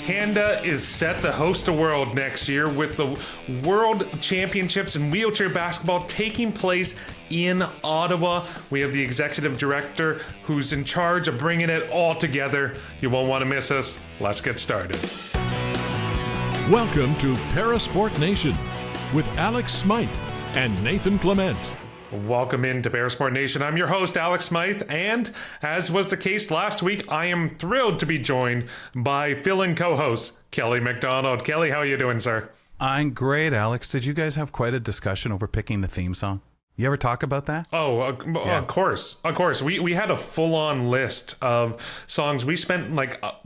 Canada is set to host the world next year with the World Championships in wheelchair basketball taking place in Ottawa. We have the executive director who's in charge of bringing it all together. You won't want to miss us. Let's get started. Welcome to Parasport Nation with Alex Smyth and Nathan Clement. Welcome into Parasport Nation. I'm your host, Alex Smyth, and as was the case last week, I am thrilled to be joined by fill-in co-host Kelly MacDonald. Kelly, how are you doing, sir? I'm great, Alex. Did you guys have quite a discussion over picking the theme song? You ever talk about that? Oh, Of course. We had a full-on list of songs. We spent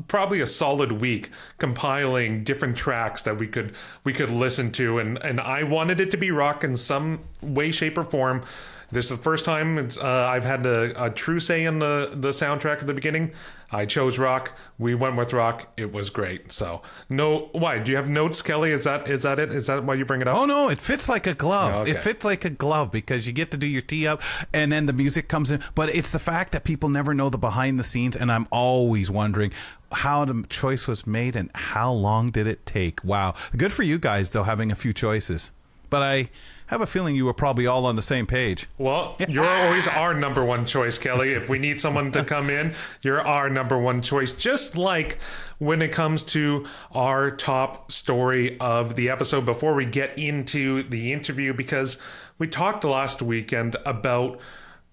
probably a solid week compiling different tracks that we could listen to, and I wanted it to be rock in some way, shape, or form. This is the first time I've had a true say in the soundtrack at the beginning. I chose rock. We went with rock. It was great. So, why? Do you have notes, Kelly? Is that it? Is that why you bring it up? Oh, no. It fits like a glove. Oh, okay. It fits like a glove because you get to do your tee up and then the music comes in. But it's the fact that people never know the behind the scenes. And I'm always wondering how the choice was made and how long did it take? Wow. Good for you guys, though, having a few choices. But I have a feeling you were probably all on the same page. Well, you're always our number one choice, Kelly. If we need someone to come in, you're our number one choice. Just like when it comes to our top story of the episode before we get into the interview, because we talked last weekend about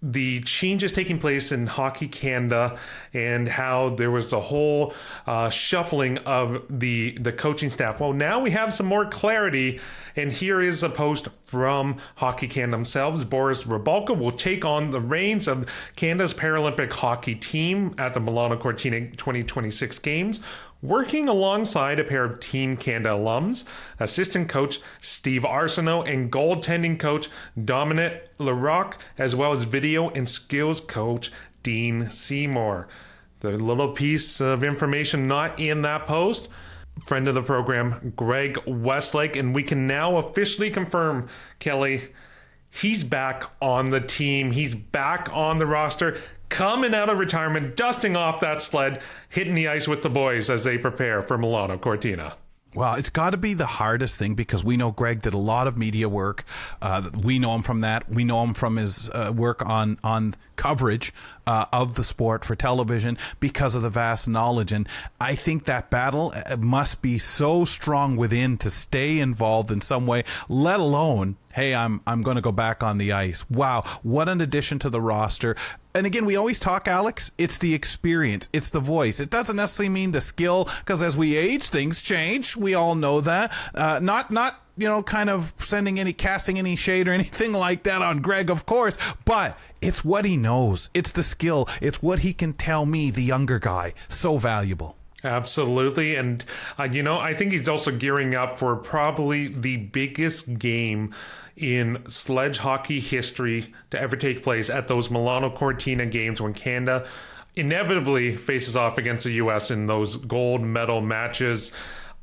the changes taking place in Hockey Canada and how there was the whole shuffling of the coaching staff. Well, now we have some more clarity, and here is a post from Hockey Canada themselves. Boris Rybalka will take on the reins of Canada's Paralympic hockey team at the Milano Cortina 2026 Games, working alongside a pair of Team Canada alums, assistant coach Steve Arsenault and goaltending coach Dominic Larocque, as well as video and skills coach Dean Seymour. The little piece of information not in that post, friend of the program, Greg Westlake, and we can now officially confirm, Kelly, he's back on the team. He's back on the roster, coming out of retirement, dusting off that sled, hitting the ice with the boys as they prepare for Milano Cortina. Well, it's got to be the hardest thing because we know Greg did a lot of media work. We know him from that. We know him from his work on coverage of the sport for television because of the vast knowledge. And I think that battle must be so strong within to stay involved in some way, let alone, hey, I'm going to go back on the ice. Wow, what an addition to the roster. And again, we always talk, Alex, it's the experience, it's the voice. It doesn't necessarily mean the skill, because as we age, things change. We all know that. Not kind of casting any shade or anything like that on Greg, of course, but it's what he knows. It's the skill. It's what he can tell me, the younger guy. So valuable. Absolutely. And, I think he's also gearing up for probably the biggest game in sledge hockey history to ever take place at those Milano Cortina games when Canada inevitably faces off against the U.S. in those gold medal matches.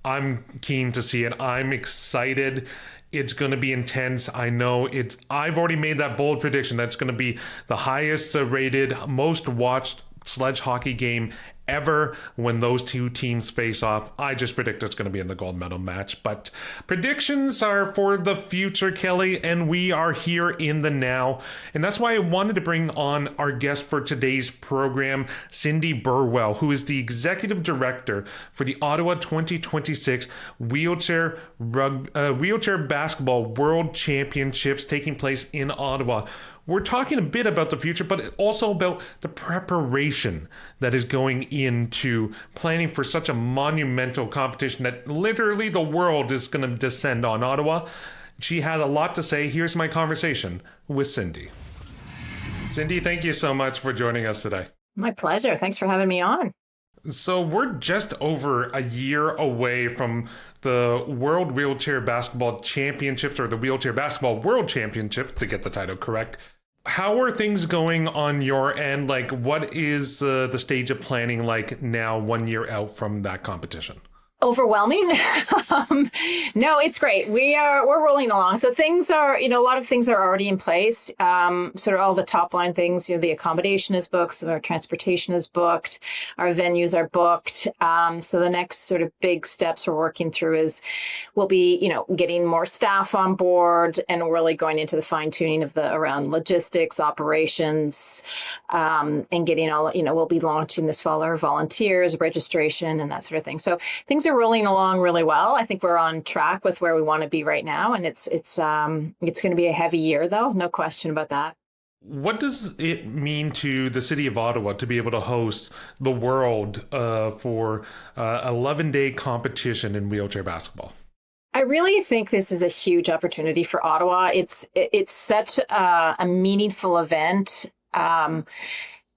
I'm keen to see it. I'm excited. It's going to be intense. I know I've already made that bold prediction. That's going to be the highest rated, most watched sledge hockey game ever when those two teams face off. I just predict it's going to be in the gold medal match. But predictions are for the future, Kelly, and we are here in the now. And that's why I wanted to bring on our guest for today's program, Cindy Burwell, who is the executive director for the Ottawa 2026 wheelchair basketball world championships taking place in Ottawa. We're talking a bit about the future, but also about the preparation that is going into planning for such a monumental competition that literally the world is going to descend on Ottawa. She had a lot to say. Here's my conversation with Cindy. Cindy, thank you so much for joining us today. My pleasure. Thanks for having me on. So we're just over a year away from the World Wheelchair Basketball Championships, or the Wheelchair Basketball World Championships, to get the title correct. How are things going on your end? What is the stage of planning like now, 1 year out from that competition? Overwhelming. No, it's great. We're rolling along. So things are, a lot of things are already in place. Sort of all the top line things, the accommodation is booked, so our transportation is booked, our venues are booked. So the next sort of big steps we're working through is we'll be, getting more staff on board and really going into the fine tuning of around logistics, operations, and getting all, we'll be launching this fall our volunteers, registration, and that sort of thing. So things are rolling along really well. I think we're on track with where we want to be right now, and it's going to be a heavy year, though, no question about that. What does it mean to the city of Ottawa to be able to host the world for 11-day competition in wheelchair basketball? I really think this is a huge opportunity for Ottawa. It's such a meaningful event.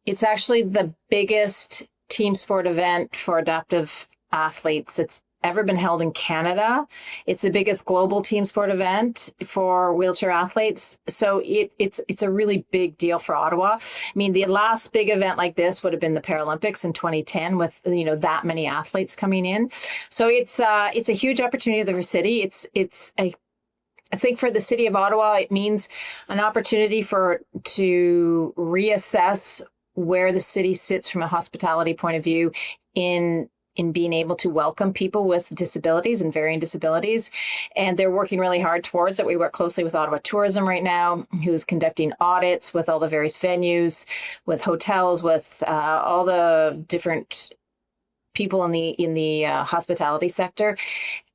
It's actually the biggest team sport event for adaptive athletes that's ever been held in Canada. It's the biggest global team sport event for wheelchair athletes. So it's a really big deal for Ottawa. I mean, the last big event like this would have been the Paralympics in 2010 with, that many athletes coming in. So it's a huge opportunity for the city. I think for the city of Ottawa, it means an opportunity to reassess where the city sits from a hospitality point of view in being able to welcome people with disabilities and varying disabilities. And they're working really hard towards it. We work closely with Ottawa Tourism right now, who's conducting audits with all the various venues, with hotels, with all the different people in the hospitality sector,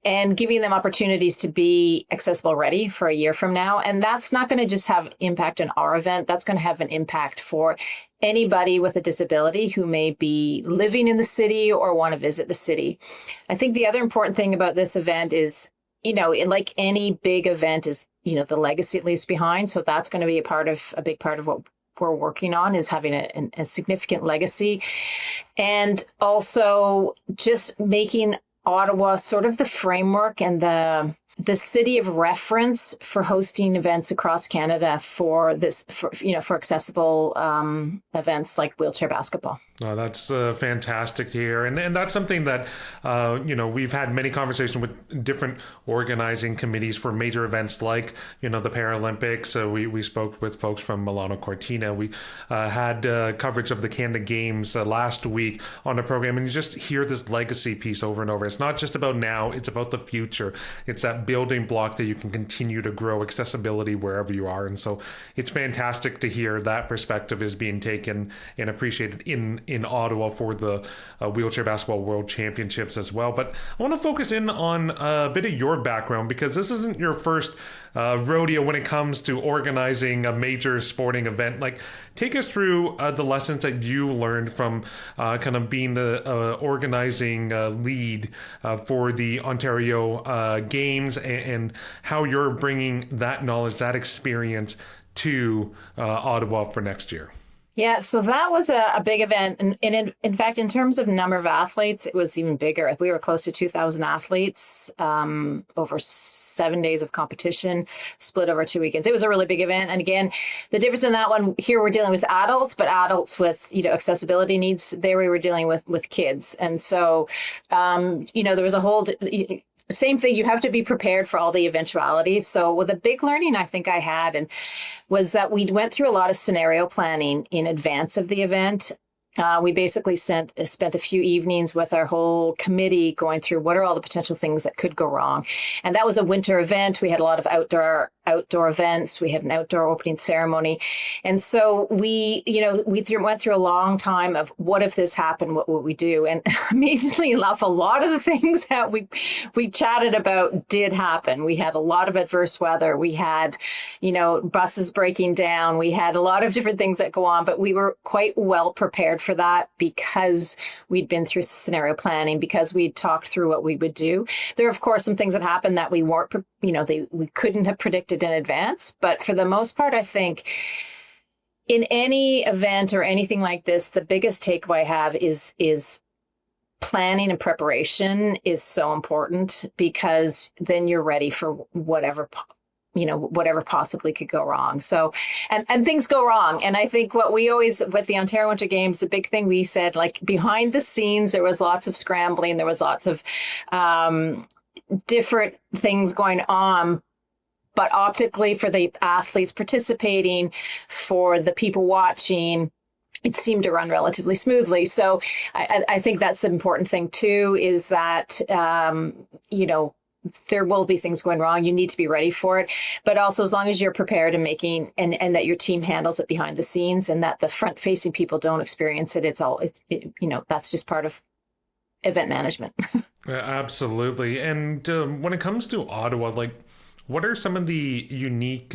and giving them opportunities to be accessible ready for a year from now. And that's not going to just have impact on our event. That's going to have an impact for anybody with a disability who may be living in the city or want to visit the city. I think the other important thing about this event is, like any big event is, the legacy it leaves behind. So that's going to be a big part of what we're working on, is having a significant legacy. And also just making Ottawa sort of the framework and the city of reference for hosting events across Canada for accessible events like wheelchair basketball. Oh, that's fantastic to hear. And that's something that, we've had many conversations with different organizing committees for major events like, the Paralympics. We spoke with folks from Milano Cortina. We had coverage of the Canada Games last week on the program. And you just hear this legacy piece over and over. It's not just about now, it's about the future. It's that building block that you can continue to grow accessibility wherever you are. And so it's fantastic to hear that perspective is being taken and appreciated in Ottawa for the Wheelchair Basketball World Championships as well. But I want to focus in on a bit of your background, because this isn't your first rodeo when it comes to organizing a major sporting event. Like, take us through the lessons that you learned from kind of being the organizing lead for the Ontario Games, and how you're bringing that knowledge, that experience to Ottawa for next year. Yeah, so that was a big event. And in fact, in terms of number of athletes, it was even bigger. We were close to 2,000 athletes, over 7 days of competition, split over 2 weekends. It was a really big event. And again, the difference in that one, here we're dealing with adults, but adults with, accessibility needs. There we were dealing with kids. And so, there was a whole... Same thing, you have to be prepared for all the eventualities. So the big learning I think I had was that we went through a lot of scenario planning in advance of the event. We basically spent a few evenings with our whole committee going through what are all the potential things that could go wrong. And that was a winter event. We had a lot of outdoor events. We had an outdoor opening ceremony. And so we went through a long time of what if this happened, what would we do? And amazingly enough, a lot of the things that we chatted about did happen. We had a lot of adverse weather. We had, buses breaking down. We had a lot of different things that go on, but we were quite well prepared for that because we'd been through scenario planning, because we'd talked through what we would do. There are, of course, some things that happened that we weren't, we couldn't have predicted in advance. But for the most part, I think in any event or anything like this, the biggest takeaway I have is planning and preparation is so important, because then you're ready for whatever whatever possibly could go wrong. So, and things go wrong. And I think what we always, with the Ontario Winter Games, the big thing we said, like behind the scenes, there was lots of scrambling. There was lots of different things going on. But optically, for the athletes participating, for the people watching, it seemed to run relatively smoothly. So I think that's the important thing, too, is that, there will be things going wrong. You need to be ready for it. But also, as long as you're prepared and that your team handles it behind the scenes and that the front facing people don't experience it, that's just part of event management. Absolutely. And when it comes to Ottawa, like, what are some of the unique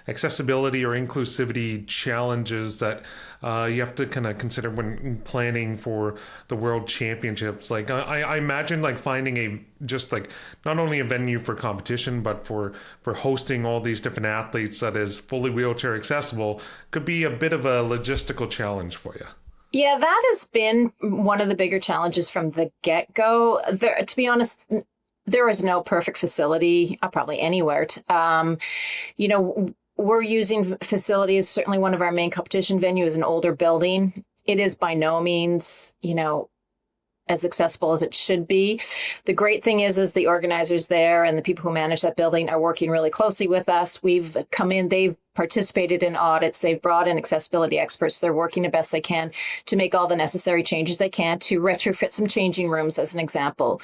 accessibility or inclusivity challenges that you have to kind of consider when planning for the World Championships? Like, I imagine like finding not only a venue for competition, but for hosting all these different athletes that is fully wheelchair accessible could be a bit of a logistical challenge for you. Yeah, that has been one of the bigger challenges from the get-go. To be honest, there is no perfect facility, probably anywhere. We're using facilities. Certainly one of our main competition venue is an older building. It is by no means, as accessible as it should be. The great thing is the organizers there and the people who manage that building are working really closely with us. We've come in, they've participated in audits, they've brought in accessibility experts. They're working the best they can to make all the necessary changes they can to retrofit some changing rooms, as an example,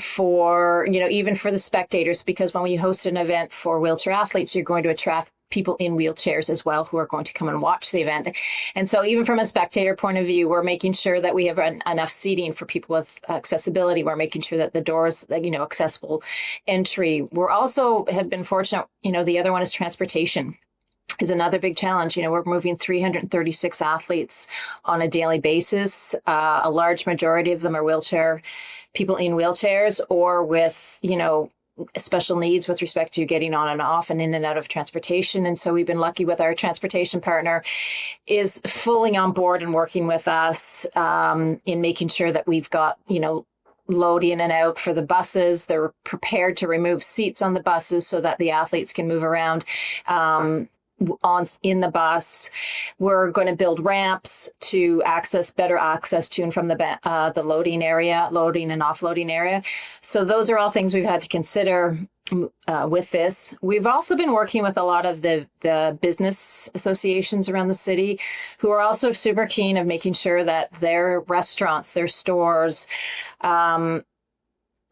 for, even for the spectators, because when we host an event for wheelchair athletes, you're going to attract people in wheelchairs as well who are going to come and watch the event. And so even from a spectator point of view, we're making sure that we have enough seating for people with accessibility. We're making sure that the doors, accessible entry. We're also have been fortunate, the other one is transportation is another big challenge. We're moving 336 athletes on a daily basis. A large majority of them are people in wheelchairs or with, special needs with respect to getting on and off and in and out of transportation. And so we've been lucky with our transportation partner is fully on board and working with us in making sure that we've got, load in and out for the buses. They're prepared to remove seats on the buses so that the athletes can move around in the bus. We're going to build ramps to better access to and from the loading and offloading area. So those are all things we've had to consider with this. We've also been working with a lot of the business associations around the city who are also super keen of making sure that their restaurants, their stores,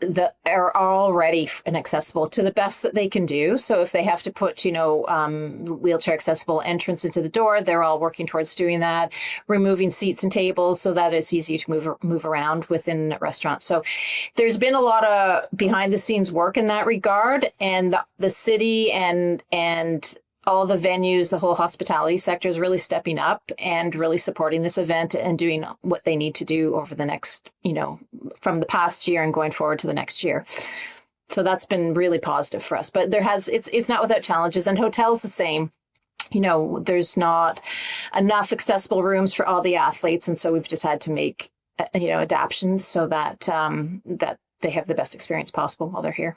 that are all ready and accessible to the best that they can do. So if they have to put, wheelchair accessible entrance into the door, they're all working towards doing that, removing seats and tables so that it's easy to move around within restaurants. So there's been a lot of behind the scenes work in that regard, and the city and all the venues, the whole hospitality sector is really stepping up and really supporting this event and doing what they need to do over the next, from the past year and going forward to the next year. So that's been really positive for us. But it's not without challenges, and hotels the same. There's not enough accessible rooms for all the athletes, and so we've just had to make adaptations so that that they have the best experience possible while they're here.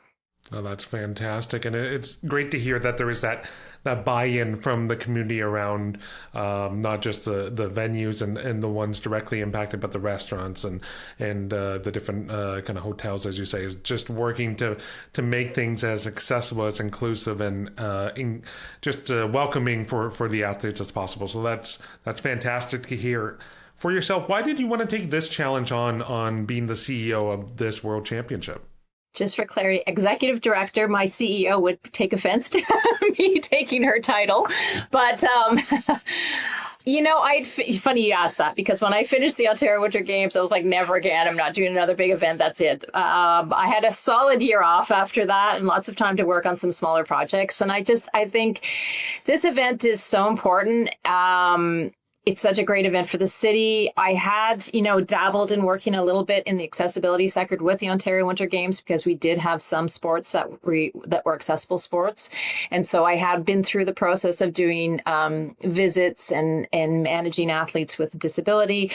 Oh, that's fantastic. And it's great to hear that there is that buy-in from the community around not just the venues and the ones directly impacted, but the restaurants and the different kind of hotels, as you say, is just working to make things as accessible, as inclusive, and just welcoming for the athletes as possible. So that's fantastic to hear. For yourself, why did you want to take this challenge on being the CEO of this World Championship? Just for clarity, executive director, my CEO would take offense to me taking her title. But, funny you asked that, because when I finished the Ontario Winter Games, I was like, never again. I'm not doing another big event. That's it. I had a solid year off after that and lots of time to work on some smaller projects. And I think this event is so important. It's such a great event for the city. I had, dabbled in working a little bit in the accessibility sector with the Ontario Winter Games because we did have some sports that were accessible sports. And so I have been through the process of doing visits and managing athletes with disability.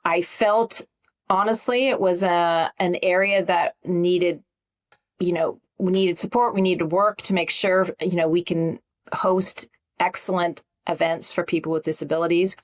I felt, honestly, it was an area that needed, we needed support. We needed work to make sure, we can host excellent events for people with disabilities.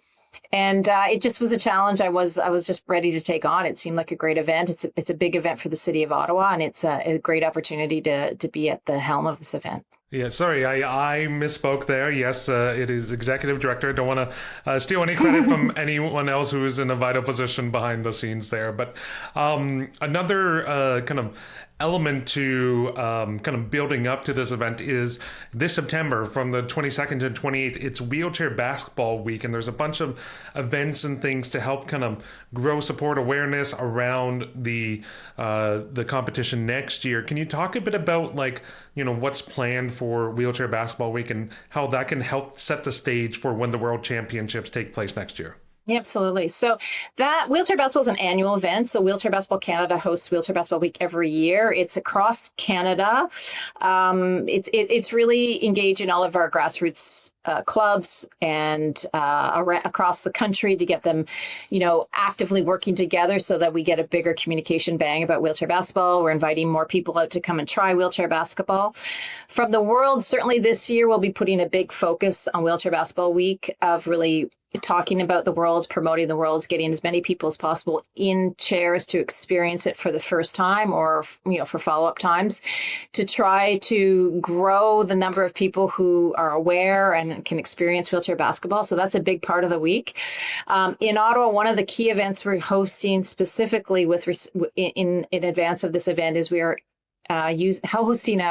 And it just was a challenge I was just ready to take on. It seemed like a great event. It's a big event for the city of Ottawa, and it's a great opportunity to be at the helm of this event. Yeah, sorry, I misspoke there. Yes, it is executive director. I don't want to steal any credit from anyone else who is in a vital position behind the scenes there. But another kind of element to kind of building up to this event is this September from the 22nd to 28th, it's Wheelchair Basketball Week, and there's a bunch of events and things to help kind of grow support awareness around the competition next year. Can you talk a bit about what's planned for Wheelchair Basketball Week and how that can help set the stage for when the World Championships take place next year? Yeah, absolutely. So that Wheelchair Basketball is an annual event. So Wheelchair Basketball Canada hosts Wheelchair Basketball Week every year. It's across Canada. It's really engaging all of our grassroots clubs and across the country to get them, actively working together so that we get a bigger communication bang about wheelchair basketball. We're inviting more people out to come and try wheelchair basketball. From the world, certainly this year, we'll be putting a big focus on Wheelchair Basketball Week of really talking about the Worlds, promoting the Worlds, getting as many people as possible in chairs to experience it for the first time or, for follow-up times, to try to grow the number of people who are aware and can experience wheelchair basketball. So that's a big part of the week. In Ottawa, one of the key events we're hosting specifically in advance of this event is we are hosting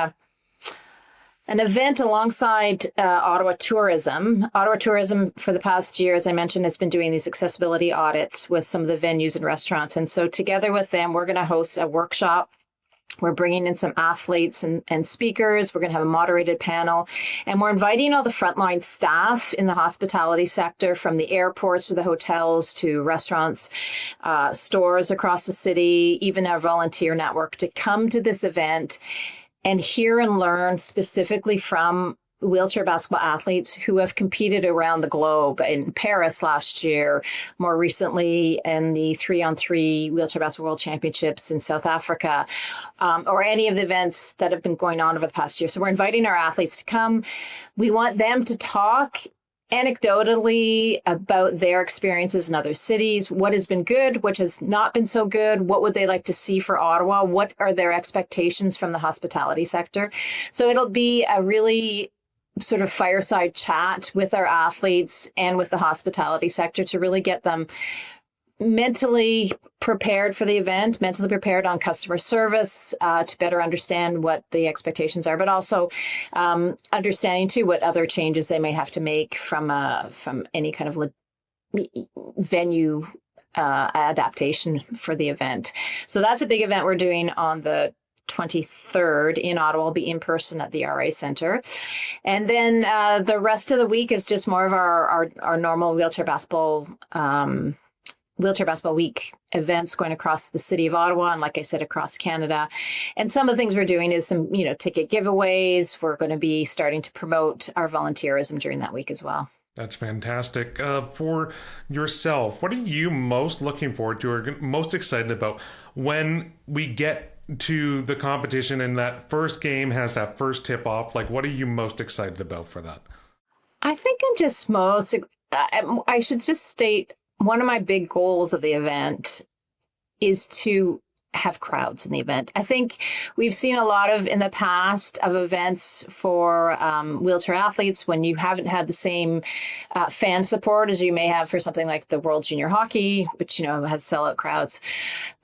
an event alongside Ottawa Tourism. Ottawa Tourism for the past year, as I mentioned, has been doing these accessibility audits with some of the venues and restaurants. And so together with them, we're going to host a workshop. We're bringing in some athletes and speakers. We're going to have a moderated panel. And we're inviting all the frontline staff in the hospitality sector, from the airports to the hotels to restaurants, stores across the city, even our volunteer network, to come to this event and hear and learn specifically from wheelchair basketball athletes who have competed around the globe in Paris last year, more recently in the 3-on-3 Wheelchair Basketball World Championships in South Africa, or any of the events that have been going on over the past year. So we're inviting our athletes to come. We want them to talk anecdotally about their experiences in other cities, what has been good, what has not been so good, what would they like to see for Ottawa, what are their expectations from the hospitality sector. So it'll be a really sort of fireside chat with our athletes and with the hospitality sector to really get them mentally prepared for the event, mentally prepared on customer service, to better understand what the expectations are, but also understanding too what other changes they may have to make from any kind of venue adaptation for the event. So that's a big event we're doing on the 23rd in Ottawa. Will be in person at the RA Centre. And then the rest of the week is just more of our normal Wheelchair Basketball Week events going across the city of Ottawa and, like I said, across Canada. And some of the things we're doing is some, ticket giveaways. We're going to be starting to promote our volunteerism during that week as well. That's fantastic. For yourself, what are you most looking forward to or most excited about when we get to the competition and that first game has that first tip off? What are you most excited about for that? I think I'm just I should just state, one of my big goals of the event is to have crowds in the event. I think we've seen a lot in the past of events for wheelchair athletes when you haven't had the same fan support as you may have for something like the World Junior Hockey, which, has sellout crowds.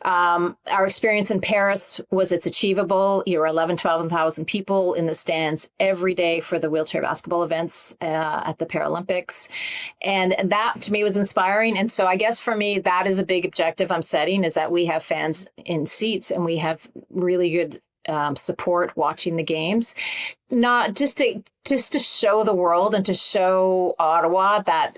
Our experience in Paris was it's achievable. You were 12,000 people in the stands every day for the wheelchair basketball events at the Paralympics. And that to me was inspiring. And so I guess for me, that is a big objective I'm setting, is that we have fans in seats and we have really good support watching the games, not just to show the world and to show Ottawa that,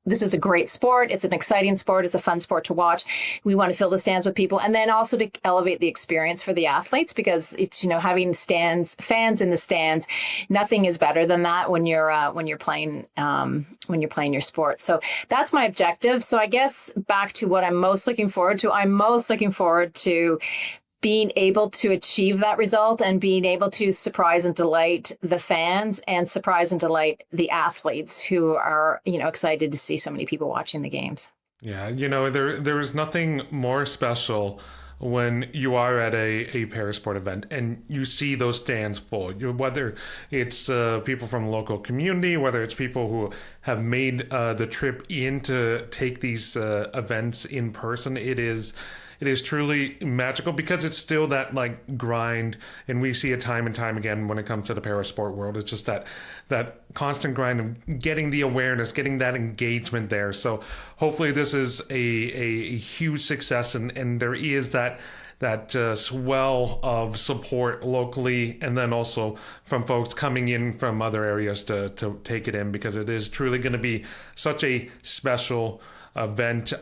this is a great sport. It's an exciting sport. It's a fun sport to watch. We want to fill the stands with people, and then also to elevate the experience for the athletes, because it's, having fans in the stands, nothing is better than that when you're playing your sport. So that's my objective. So I guess back to what I'm most looking forward to. I'm most looking forward to being able to achieve that result and being able to surprise and delight the fans and surprise and delight the athletes who are, excited to see so many people watching the games. Yeah, there is nothing more special when you are at a parasport event and you see those stands full. Whether it's people from the local community, whether it's people who have made the trip in to take these events in person, it is truly magical because it's still that like grind, and we see it time and time again when it comes to the parasport world. It's just that constant grind of getting the awareness, getting that engagement there. So hopefully this is a huge success, and there is that swell of support locally, and then also from folks coming in from other areas to take it in, because it is truly going to be such a special event.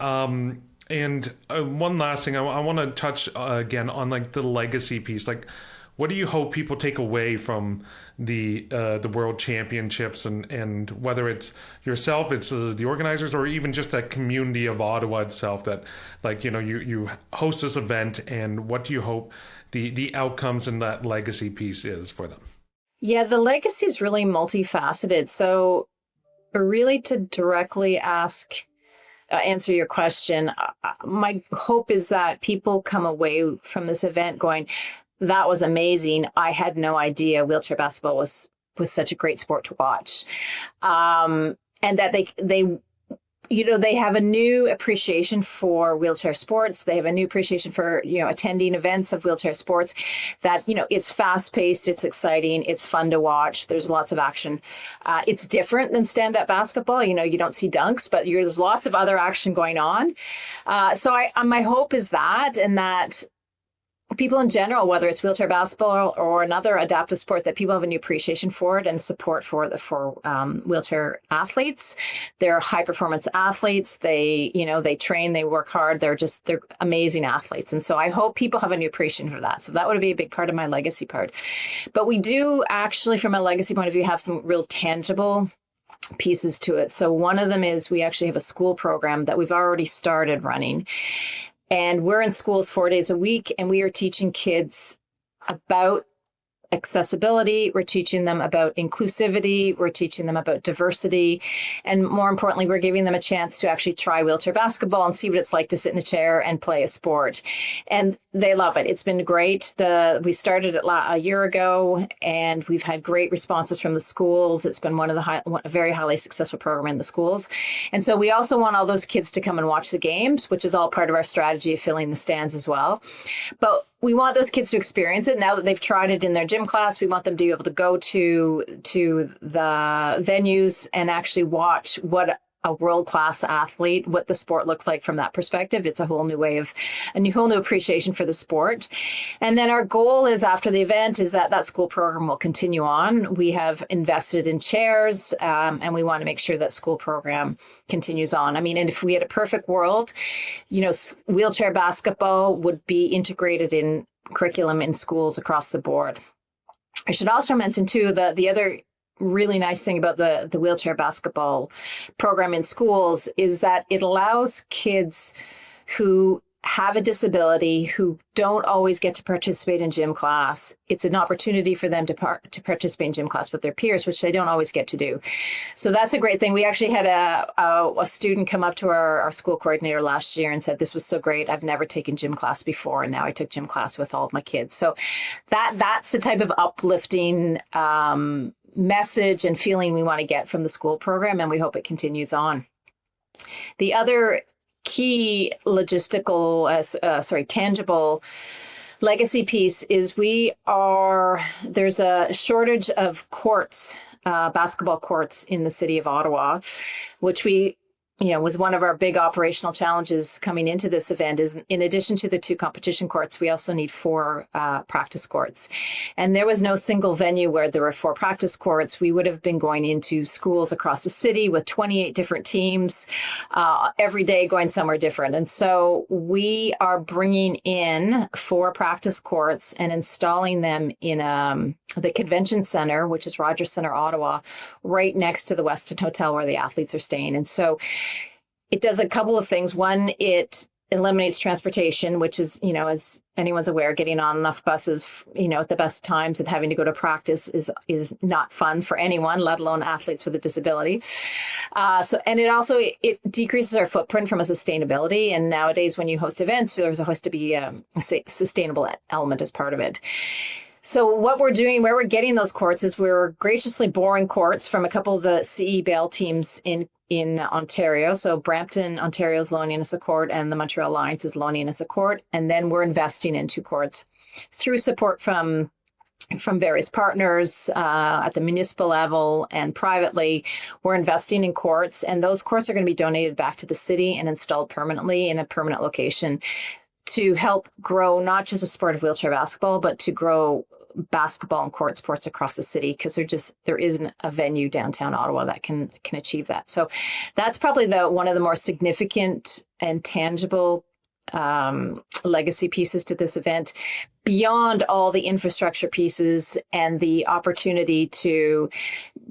And one last thing, I want to touch again on like the legacy piece. Like, what do you hope people take away from the World Championships, and whether it's yourself, it's the organizers, or even just that community of Ottawa itself that, like, you host this event, and what do you hope the outcomes and that legacy piece is for them? Yeah, the legacy is really multifaceted. So really to directly answer your question, my hope is that people come away from this event going, that was amazing. I had no idea wheelchair basketball was such a great sport to watch. And that they have a new appreciation for wheelchair sports. They have a new appreciation for, attending events of wheelchair sports, that, it's fast paced, it's exciting, it's fun to watch. There's lots of action. It's different than stand-up basketball. You don't see dunks, but there's lots of other action going on. So my hope is that, and that people in general, whether it's wheelchair basketball or another adaptive sport, that people have a new appreciation for it and support for wheelchair athletes. They're high performance athletes. They train, they work hard. They're amazing athletes. And so I hope people have a new appreciation for that. So that would be a big part of my legacy part. But we do actually, from a legacy point of view, have some real tangible pieces to it. So one of them is we actually have a school program that we've already started running. And we're in schools 4 days a week, and we are teaching kids about accessibility. We're teaching them about inclusivity. We're teaching them about diversity. And more importantly, we're giving them a chance to actually try wheelchair basketball and see what it's like to sit in a chair and play a sport. And they love it. It's been great. We started it a year ago, and we've had great responses from the schools. It's been a very highly successful program in the schools. And so we also want all those kids to come and watch the games, which is all part of our strategy of filling the stands as well. But we want those kids to experience it. Now that they've tried it in their gym class, we want them to be able to go to the venues and actually watch what a world-class athlete, what the sport looks like from that perspective. It's a whole new appreciation for the sport. And then our goal is, after the event, is that school program will continue on. We have invested in chairs, and we want to make sure that school program continues on. I mean, and if we had a perfect world, wheelchair basketball would be integrated in curriculum in schools across the board. I should also mention too, the other really nice thing about the wheelchair basketball program in schools is that it allows kids who have a disability, who don't always get to participate in gym class. It's an opportunity for them to participate in gym class with their peers, which they don't always get to do. So that's a great thing. We actually had a student come up to our school coordinator last year and said, "This was so great. I've never taken gym class before, and now I took gym class with all of my kids." So that's the type of uplifting message and feeling we want to get from the school program, and we hope it continues on. The other key tangible legacy piece is there's a shortage of courts, basketball courts in the city of Ottawa, which was one of our big operational challenges coming into this event. Is in addition to the 2 competition courts, we also need 4 practice courts. And there was no single venue where there were 4 practice courts. We would have been going into schools across the city with 28 different teams, every day going somewhere different. And so we are bringing in 4 practice courts and installing them in the convention center, which is Rogers Centre, Ottawa, right next to the Westin Hotel where the athletes are staying. And so it does a couple of things. One, it eliminates transportation, which is, as anyone's aware, getting on enough buses, at the best times and having to go to practice is not fun for anyone, let alone athletes with a disability. And it decreases our footprint from a sustainability. And nowadays, when you host events, there's supposed to be a sustainable element as part of it. So what we're doing, where we're getting those courts, is we're graciously borrowing courts from a couple of the CE Bell teams in Ontario. So Brampton, Ontario is loaning us a court, and the Montreal Alliance is loaning us a court. And then we're investing in 2 courts through support from various partners at the municipal level and privately. We're investing in courts, and those courts are going to be donated back to the city and installed permanently in a permanent location to help grow not just a sport of wheelchair basketball, but to grow basketball and court sports across the city, because there isn't a venue downtown Ottawa that can achieve that. So that's probably one of the more significant and tangible legacy pieces to this event, beyond all the infrastructure pieces and the opportunity to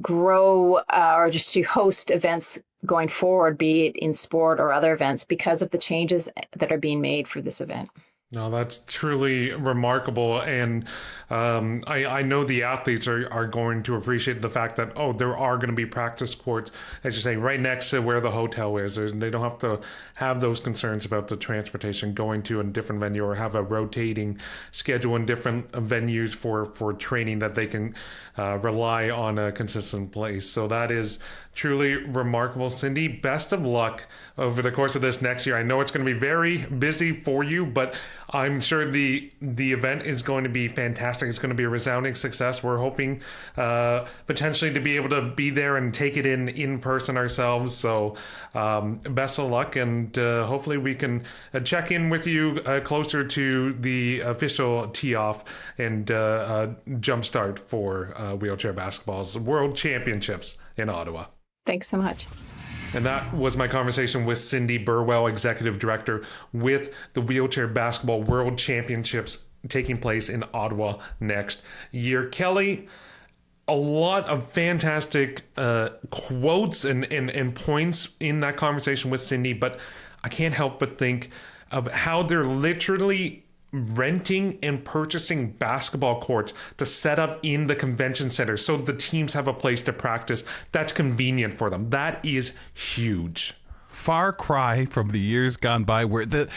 grow or just to host events going forward, be it in sport or other events, because of the changes that are being made for this event. No, that's truly remarkable. And I know the athletes are going to appreciate the fact that, there are going to be practice courts, as you say, right next to where the hotel is. They don't have to have those concerns about the transportation going to a different venue, or have a rotating schedule in different venues for training, that they can rely on a consistent place. So that is truly remarkable. Cindy, best of luck over the course of this next year. I know it's going to be very busy for you, but I'm sure the event is going to be fantastic. It's going to be a resounding success. We're hoping potentially to be able to be there and take it in person ourselves. So best of luck, and hopefully we can check in with you closer to the official tee-off and jumpstart for wheelchair basketball's World Championships in Ottawa. Thanks so much. And that was my conversation with Cindy Burwell, Executive Director with the Wheelchair Basketball World Championships taking place in Ottawa next year. Kelly, a lot of fantastic quotes and points in that conversation with Cindy, but I can't help but think of how they're literally renting and purchasing basketball courts to set up in the convention center so the teams have a place to practice that's convenient for them. That is huge. Far cry from the years gone by where the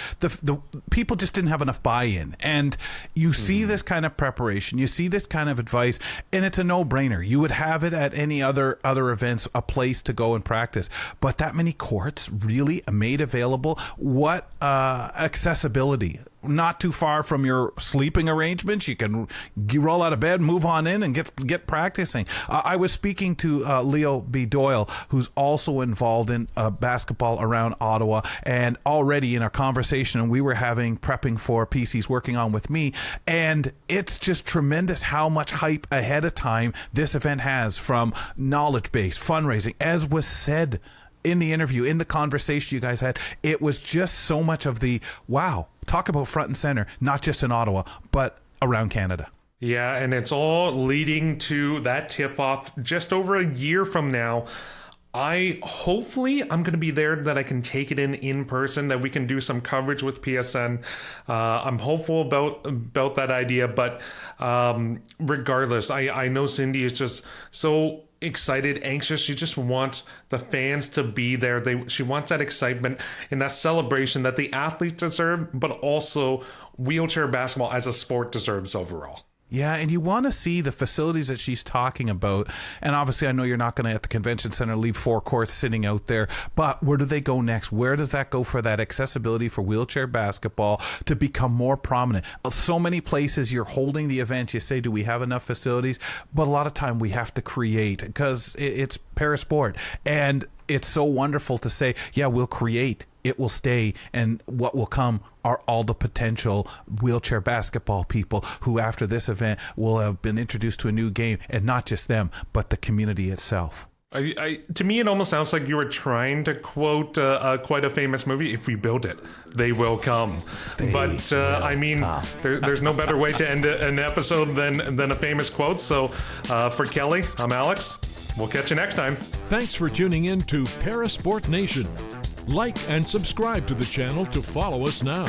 people just didn't have enough buy-in. And you see this kind of preparation, you see this kind of advice, and it's a no-brainer. You would have it at any other events, a place to go and practice. But that many courts really made available. What accessibility. Not too far from your sleeping arrangements. You can roll out of bed, move on in, and get practicing. I was speaking to Leo B. Doyle, who's also involved in basketball around Ottawa, and already in our conversation, and we were prepping for PC's working on with me, and it's just tremendous how much hype ahead of time this event has, from knowledge-based fundraising, as was said in the interview, in the conversation you guys had. It was just so much of the, wow, talk about front and center, not just in Ottawa, but around Canada. Yeah, and it's all leading to that tip-off just over a year from now. Hopefully I'm going to be there, that I can take it in person, that we can do some coverage with PSN. I'm hopeful about that idea, but regardless, I know Cindy is just so excited, anxious. She just wants the fans to be there. She wants that excitement and that celebration that the athletes deserve, but also wheelchair basketball as a sport deserves overall. Yeah, and you want to see the facilities that she's talking about. And obviously, I know you're not going to, at the convention center, leave 4 courts sitting out there. But where do they go next? Where does that go for that accessibility for wheelchair basketball to become more prominent? So many places you're holding the events, you say, do we have enough facilities? But a lot of time we have to create, because it's parasport. And it's so wonderful to say, yeah, we'll create, it will stay, and what will come are all the potential wheelchair basketball people who, after this event, will have been introduced to a new game, and not just them, but the community itself. To me, it almost sounds like you were trying to quote quite a famous movie. If we build it, they will come. I mean, there's no better way to end an episode than a famous quote. So for Kelly, I'm Alex. We'll catch you next time. Thanks for tuning in to Parasport Nation. Like and subscribe to the channel to follow us now.